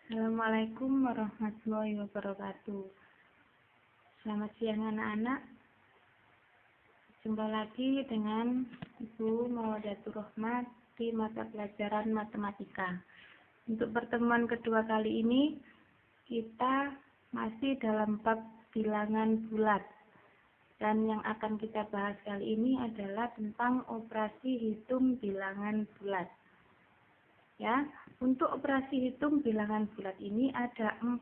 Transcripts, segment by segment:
Assalamualaikum warahmatullahi wabarakatuh. Selamat siang anak-anak. Jumpa lagi dengan Ibu Mawadatur Rahmat di mata pelajaran matematika. Untuk pertemuan kedua kali ini, kita masih dalam bab bilangan bulat. Dan yang akan kita bahas kali ini adalah tentang operasi hitung bilangan bulat. Ya, untuk operasi hitung bilangan bulat ini ada 4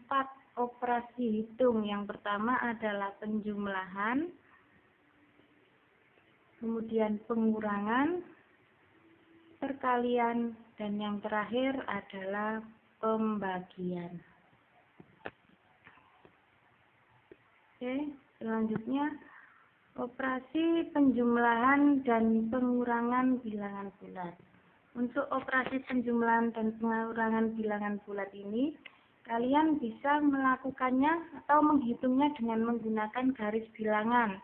operasi hitung. Yang pertama adalah penjumlahan, kemudian pengurangan, perkalian, dan yang terakhir adalah pembagian. Oke, selanjutnya operasi penjumlahan dan pengurangan bilangan bulat. Untuk operasi penjumlahan dan pengurangan bilangan bulat ini, kalian bisa melakukannya atau menghitungnya dengan menggunakan garis bilangan.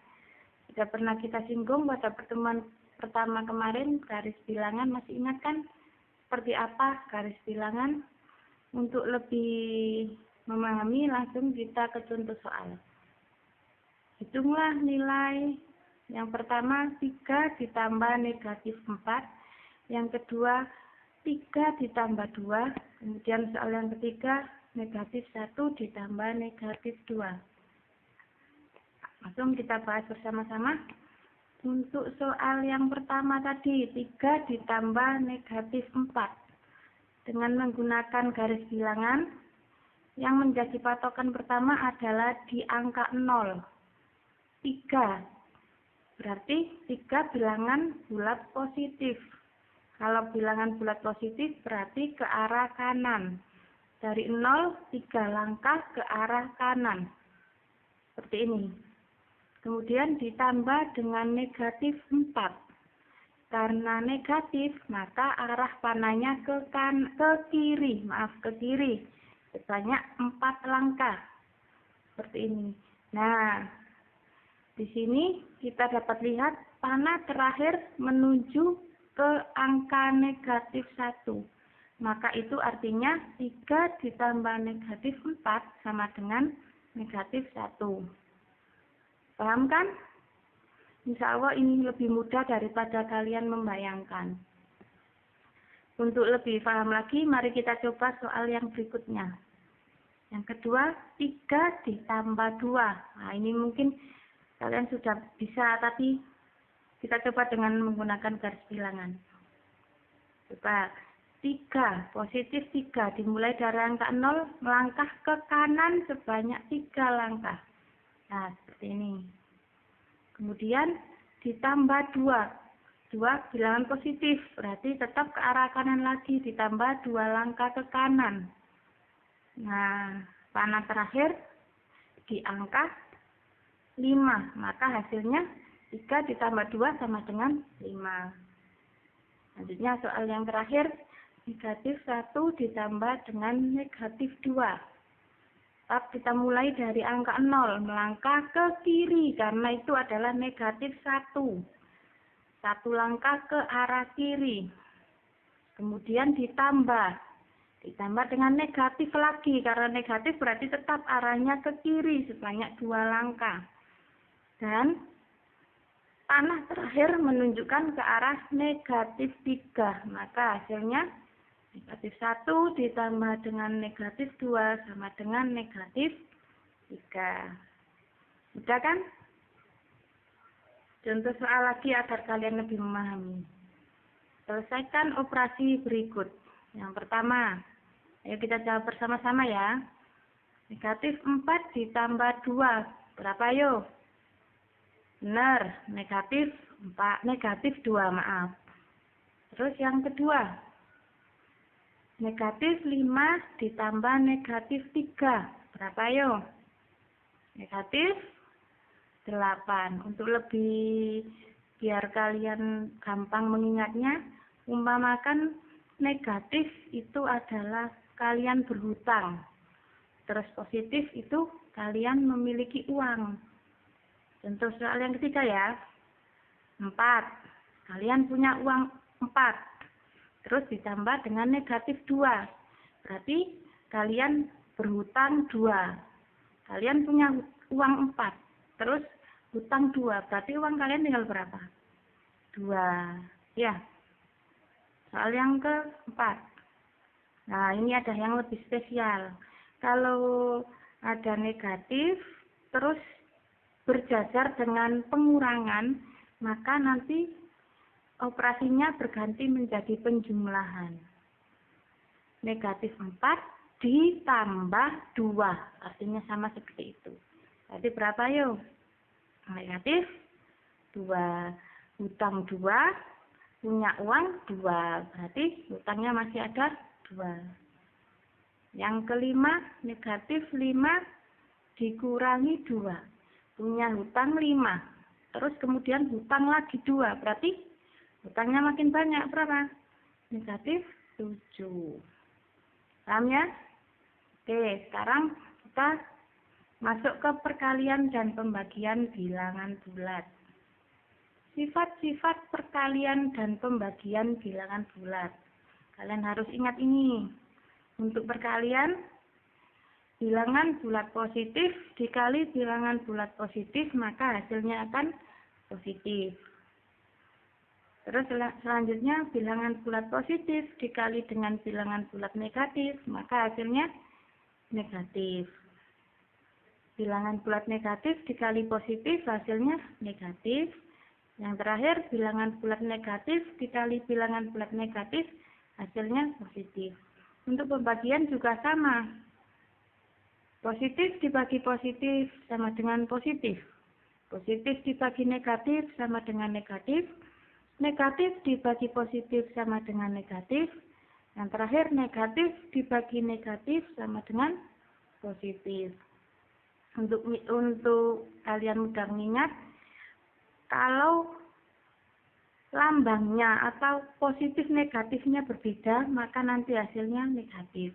Sudah pernah kita singgung pada pertemuan pertama kemarin, garis bilangan, masih ingat kan seperti apa garis bilangan? Untuk lebih memahami, langsung kita ke contoh soal. Hitunglah nilai yang pertama 3 ditambah negatif 4. Yang kedua, 3 ditambah 2. Kemudian soal yang ketiga, negatif 1 ditambah negatif 2. Langsung kita bahas bersama-sama. Untuk soal yang pertama tadi, 3 ditambah negatif 4. Dengan menggunakan garis bilangan, yang menjadi patokan pertama adalah di angka 0. 3. Berarti 3 bilangan bulat positif. Kalau bilangan bulat positif berarti ke arah kanan. Dari 0, 3 langkah ke arah kanan. Seperti ini. Kemudian ditambah dengan negatif 4. Karena negatif, maka arah panahnya ke kiri. Ke kiri. Sebanyak 4 langkah. Seperti ini. Nah, di sini kita dapat lihat panah terakhir menuju ke angka negatif 1. Maka itu artinya 3 ditambah negatif 4 sama dengan negatif 1. Paham kan? Insya Allah ini lebih mudah daripada kalian membayangkan. Untuk lebih paham lagi, mari kita coba soal yang berikutnya. Yang kedua, 3 ditambah 2. Nah, ini mungkin kalian sudah bisa, tapi kita coba dengan menggunakan garis bilangan. Coba 3, positif 3, dimulai dari angka 0, melangkah ke kanan sebanyak 3 langkah. Nah, seperti ini. Kemudian ditambah 2. 2 bilangan positif, berarti tetap ke arah kanan lagi, ditambah 2 langkah ke kanan. Nah, panah terakhir di angka 5, maka hasilnya 3 ditambah 2 sama dengan 5. Selanjutnya soal yang terakhir, negatif 1 ditambah dengan negatif 2. Tetap kita mulai dari angka 0, melangkah ke kiri, karena itu adalah negatif 1. 1 langkah ke arah kiri. Kemudian ditambah dengan negatif lagi, karena negatif berarti tetap arahnya ke kiri, sebanyak 2 langkah. Dan panah terakhir menunjukkan ke arah negatif 3. Maka hasilnya negatif 1 ditambah dengan negatif 2 sama dengan negatif 3. Mudah kan? Contoh soal lagi agar kalian lebih memahami. Selesaikan operasi berikut. Yang pertama, ayo kita jawab bersama-sama ya. Negatif 4 ditambah 2. Berapa yuk? Benar, negatif 2, maaf. Terus yang kedua, negatif 5 ditambah negatif 3. Berapa yuk? Negatif 8. Untuk lebih biar kalian gampang mengingatnya, umpamakan negatif itu adalah kalian berhutang. Terus positif itu kalian memiliki uang. Contoh soal yang ketiga ya. 4. Kalian punya uang 4. Terus ditambah dengan negatif 2. Berarti kalian berhutang 2. Kalian punya uang 4. Terus hutang 2. Berarti uang kalian tinggal berapa? 2. Ya. Soal yang keempat. Nah, ini ada yang lebih spesial. Kalau ada negatif, terus berjajar dengan pengurangan, maka nanti operasinya berganti menjadi penjumlahan. Negatif 4 ditambah 2. Artinya sama seperti itu. Jadi berapa yuk? Negatif 2. Hutang 2. Punya uang 2. Berarti hutangnya masih ada 2. Yang kelima, negatif 5 dikurangi 2. Punya hutang 5. Terus kemudian hutang lagi 2. Berarti hutangnya makin banyak. Berapa? Negatif 7. Paham ya? Oke, sekarang kita masuk ke perkalian dan pembagian bilangan bulat. Sifat-sifat perkalian dan pembagian bilangan bulat. Kalian harus ingat ini. Untuk perkalian, bilangan bulat positif dikali bilangan bulat positif, maka hasilnya akan positif. Terus selanjutnya, bilangan bulat positif dikali dengan bilangan bulat negatif, maka hasilnya negatif. Bilangan bulat negatif dikali positif, hasilnya negatif. Yang terakhir, bilangan bulat negatif dikali bilangan bulat negatif, hasilnya positif. Untuk pembagian juga sama. Positif dibagi positif sama dengan positif. Positif dibagi negatif sama dengan negatif. Negatif dibagi positif sama dengan negatif. Yang terakhir, negatif dibagi negatif sama dengan positif. Untuk kalian mudah mengingat, kalau lambangnya atau positif negatifnya berbeda, maka nanti hasilnya negatif.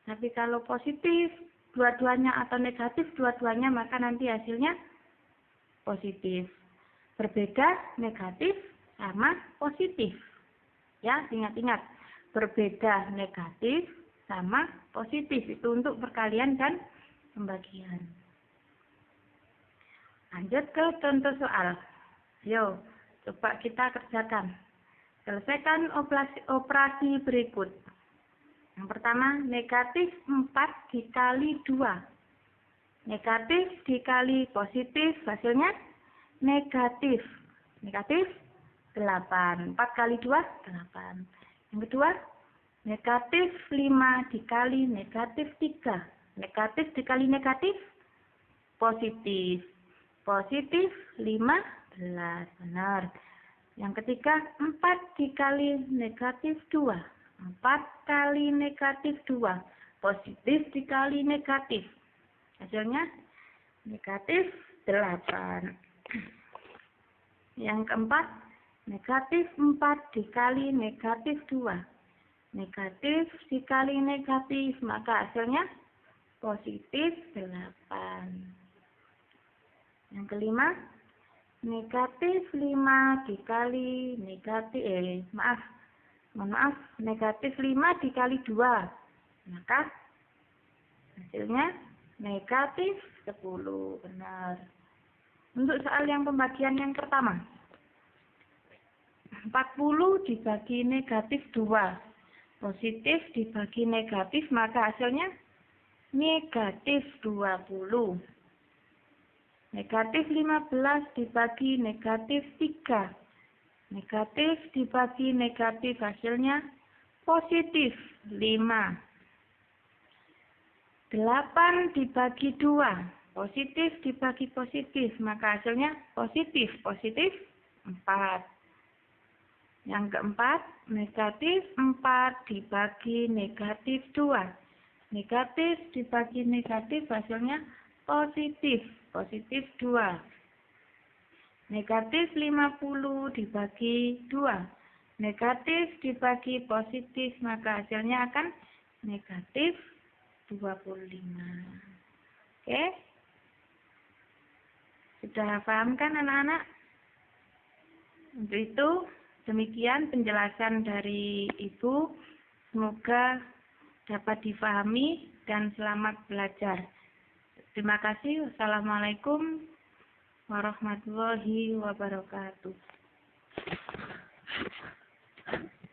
Tapi kalau positif dua-duanya atau negatif dua-duanya, maka nanti hasilnya positif. Berbeda negatif sama positif. Ya, ingat-ingat. Berbeda negatif sama positif. Itu untuk perkalian dan pembagian. Lanjut ke contoh soal. Yuk, coba kita kerjakan. Selesaikan operasi berikut. Yang pertama, negatif 4 dikali 2. Negatif dikali positif, hasilnya negatif. Negatif 8. 4 kali 2, 8. Yang kedua, negatif 5 dikali negatif 3. Negatif dikali negatif, positif. Positif 15. Benar. Yang ketiga, 4 dikali negatif 2. 4 kali negatif 2. Positif dikali negatif. Hasilnya negatif 8. Yang keempat, negatif 4 dikali negatif 2. Negatif dikali negatif, maka hasilnya positif 8. Yang kelima, negatif 5 dikali negatif, negatif 5 dikali 2. Maka hasilnya negatif 10. Benar. Untuk soal yang pembagian yang pertama, 40 dibagi negatif 2. Positif dibagi negatif, maka hasilnya negatif 20. Negatif 15 dibagi negatif 3. Negatif dibagi negatif, hasilnya positif 5. 8 dibagi 2. Positif dibagi positif, maka hasilnya positif. Positif 4. Yang keempat, negatif 4 dibagi negatif 2. Negatif dibagi negatif, hasilnya positif. Positif 2. Negatif 50 dibagi 2. Negatif dibagi positif, maka hasilnya akan negatif 25. Oke? Sudah paham kan anak-anak? Untuk itu, demikian penjelasan dari Ibu. Semoga dapat difahami, dan selamat belajar. Terima kasih. Wassalamualaikum warahmatullahi wabarakatuh.